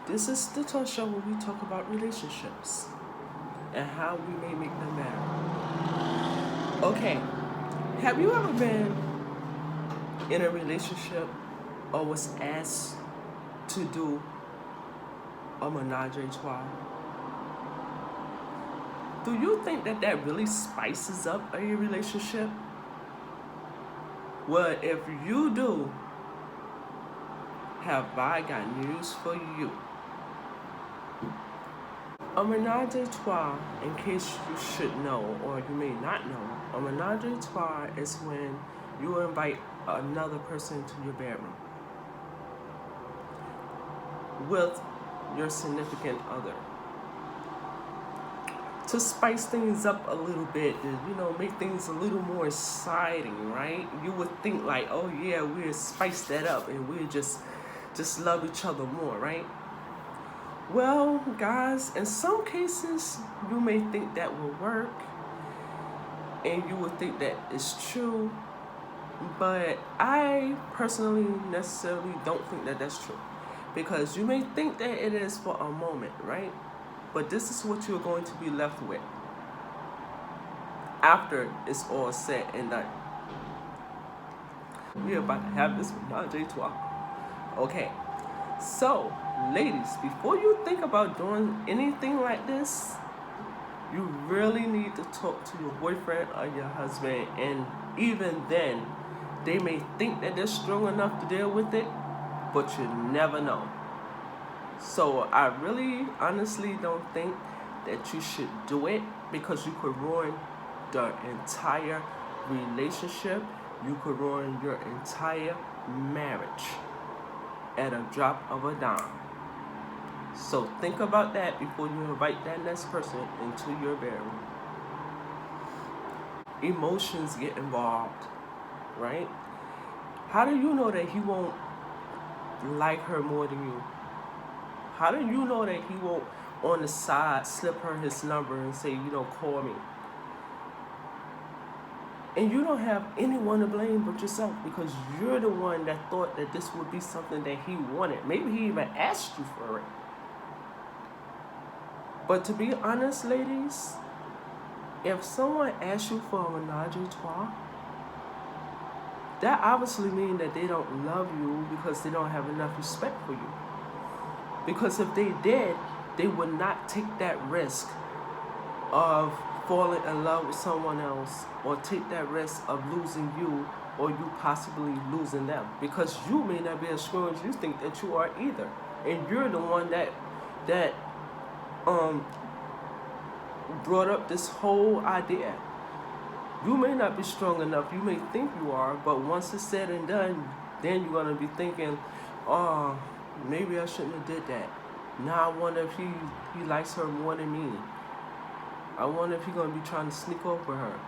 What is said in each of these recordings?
This is the talk show where we talk about relationships and how we may make them better. Okay, have you ever been in a relationship or was asked to do a menage a trois? Do you think that that really spices up a relationship? Well, if you do, have I got news for you. A menage a trois, in case you should know or you may not know, a menage a trois is when you invite another person to your bedroom with your significant other to spice things up a little bit, to, make things a little more exciting, right? You would think like, oh yeah, we'll spice that up and we'll just love each other more, right? Well, guys, in some cases, you may think that will work and you would think that it's true, but I personally necessarily don't think that that's true because you may think that it is for a moment, right? But this is what you're going to be left with after it's all said and done. We're about to have this menage a trois. Okay, so ladies, before you think about doing anything like this, you really need to talk to your boyfriend or your husband, and even then, they may think that they're strong enough to deal with it, but you never know. So I really honestly don't think that you should do it because you could ruin the entire relationship. You could ruin your entire marriage at a drop of a dime. So think about that before you invite that next person into your bedroom. Emotions get involved, right? How do you know that he won't like her more than you? How do you know that he won't, on the side, slip her his number and say, call me? And you don't have anyone to blame but yourself because you're the one that thought that this would be something that he wanted. Maybe he even asked you for it. But to be honest, ladies, if someone asks you for a menage a trois, that obviously means that they don't love you because they don't have enough respect for you. Because if they did, they would not take that risk of falling in love with someone else or take that risk of losing you or you possibly losing them. Because you may not be as strong as you think that you are either. And you're the one that brought up this whole idea. You may not be strong enough. You may think you are, but once it's said and done, then you're going to be thinking, oh, maybe I shouldn't have did that. Now I wonder if he likes her more than me. I wonder if he's going to be trying to sneak over her.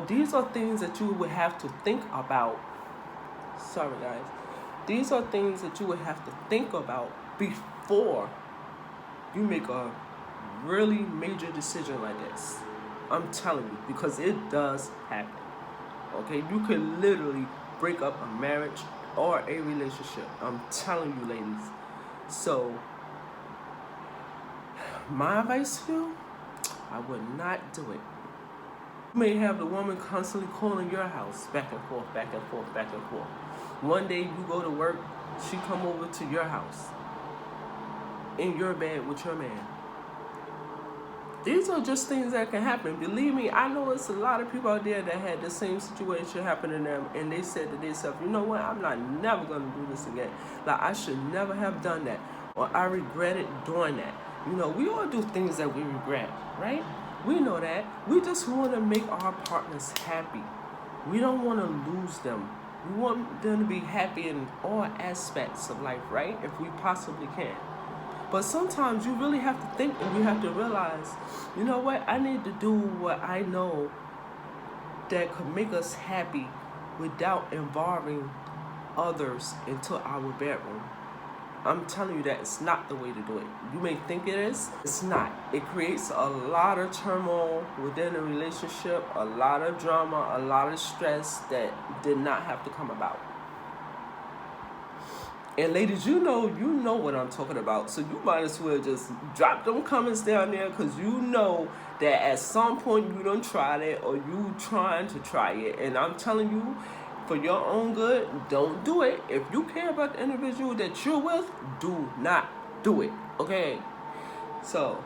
These are things that you would have to think about. Sorry, guys. These are things that you would have to think about before you make a really major decision like this. I'm telling you, because it does happen. Okay? You could literally break up a marriage or a relationship. I'm telling you, ladies. So, my advice to you, I would not do it. You may have the woman constantly calling your house back and forth, back and forth, back and forth. One day you go to work, she come over to your house in your bed with your man. These are just things that can happen. Believe me, I know it's a lot of people out there that had the same situation happen to them, and they said to themselves, you know what, I'm not never going to do this again. Like, I should never have done that, or I regretted doing that. We all do things that we regret, right? We know that. We just want to make our partners happy. We don't want to lose them. We want them to be happy in all aspects of life, right? If we possibly can. But sometimes you really have to think and you have to realize, you know what, I need to do what I know that could make us happy without involving others into our bedroom. I'm telling you that it's not the way to do it. You may think it is, it's not. It creates a lot of turmoil within a relationship, a lot of drama, a lot of stress that did not have to come about. And ladies, you know what I'm talking about. So you might as well just drop them comments down there, because you know that at some point you done tried it, or you trying to try it. And I'm telling you, for your own good, don't do it. If you care about the individual that you're with, do not do it. Okay? So,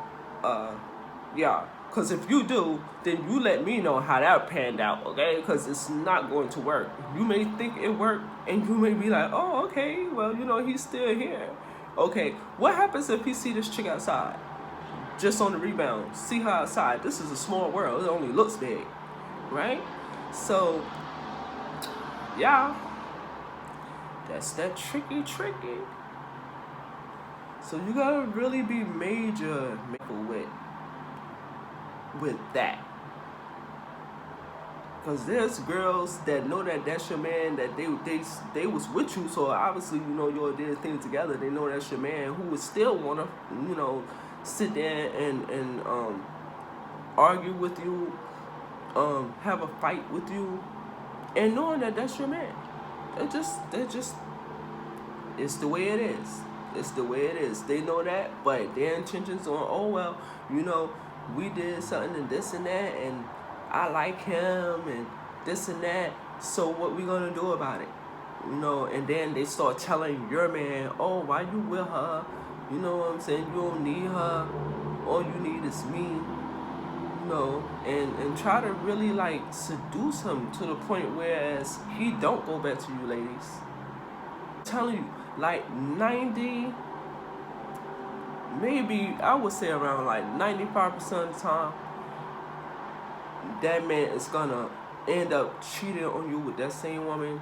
yeah. Because if you do, then you let me know how that panned out, okay? Because it's not going to work. You may think it worked, and you may be like, oh, okay, well, he's still here. Okay, what happens if he see this chick outside? Just on the rebound. See her outside. This is a small world. It only looks big, right? So, yeah. That's that tricky. So you gotta really be major with that, because there's girls that know that that's your man, that they was with you, so obviously you all did things together. They know that's your man, who would still wanna sit there and argue with you, have a fight with you, and knowing that that's your man. They just it's the way it is. It's the way it is. They know that, but their intentions on, oh well, we did something and this and that, and I like him and this and that. So what we gonna do about it? And then they start telling your man, oh, why you with her? You know what I'm saying? You don't need her. All you need is me. And try to really like seduce him to the point whereas he don't go back to you, ladies. I'm telling you, like 90, maybe I would say around like 95% of the time, that man is gonna end up cheating on you with that same woman.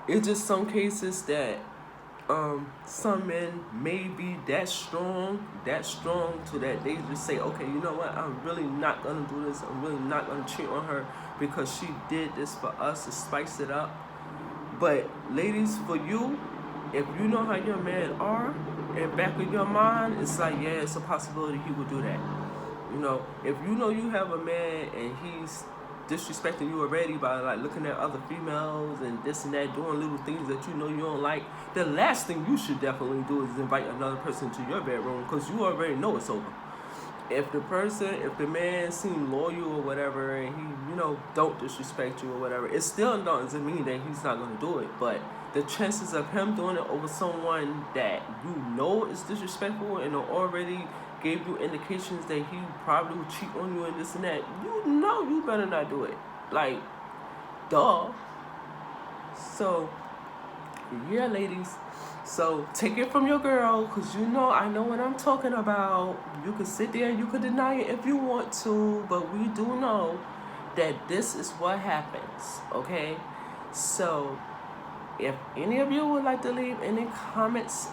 It's just some cases that some men may be that strong to that they just say, okay, you know what, I'm really not gonna do this. I'm really not gonna cheat on her because she did this for us to spice it up. But ladies, for you, if you know how your man are, and back of your mind, it's like, yeah, it's a possibility he would do that. If you have a man and he's disrespecting you already by like looking at other females and this and that, doing little things that you don't like, the last thing you should definitely do is invite another person to your bedroom, because you already know it's over. If the man seems loyal or whatever, and he, don't disrespect you or whatever, it still doesn't mean that he's not going to do it. But the chances of him doing it over someone that is disrespectful and already gave you indications that he probably would cheat on you and this and that, you better not do it. Like, duh. So, yeah, ladies. So take it from your girl, because I know what I'm talking about. You can sit there and you can deny it if you want to, but we do know that this is what happens, okay? So if any of you would like to leave any comments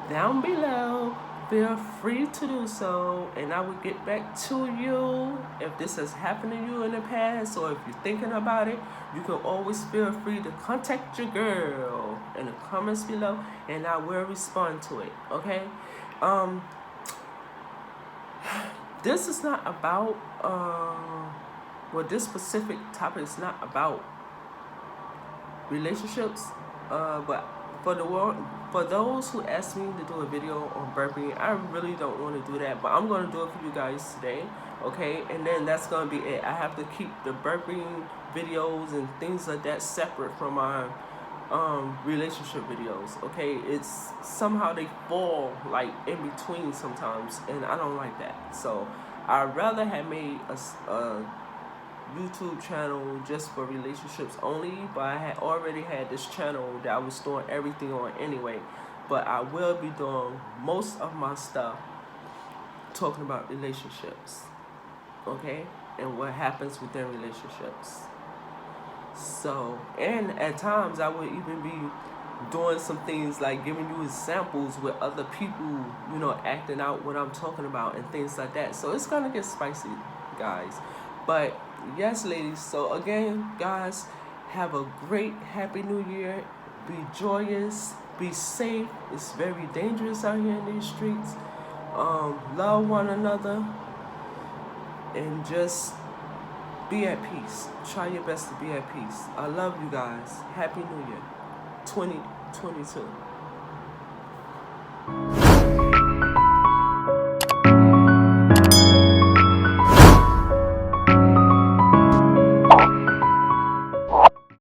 down below, feel free to do so, and I will get back to you. If this has happened to you in the past, or if you're thinking about it, you can always feel free to contact your girl in the comments below, and I will respond to it, okay? This is not about, this specific topic is not about relationships, but for those who asked me to do a video on burping, I really don't want to do that, but I'm going to do it for you guys today, okay? And then that's going to be it. I have to keep the burping videos and things like that separate from my relationship videos, okay? It's somehow they fall like in between sometimes, and I don't like that. So I'd rather have made a YouTube channel just for relationships only, but I had already had this channel that I was doing everything on anyway. But I will be doing most of my stuff talking about relationships, okay, and what happens within relationships. So, and at times I would even be doing some things like giving you examples with other people, acting out what I'm talking about and things like that. So it's gonna get spicy, guys. But yes, ladies, so again, guys, have a great happy new year. Be joyous, be safe. It's very dangerous out here in these streets. Love one another, and just be at peace. Try your best to be at peace. I love you guys. Happy New Year 20 22.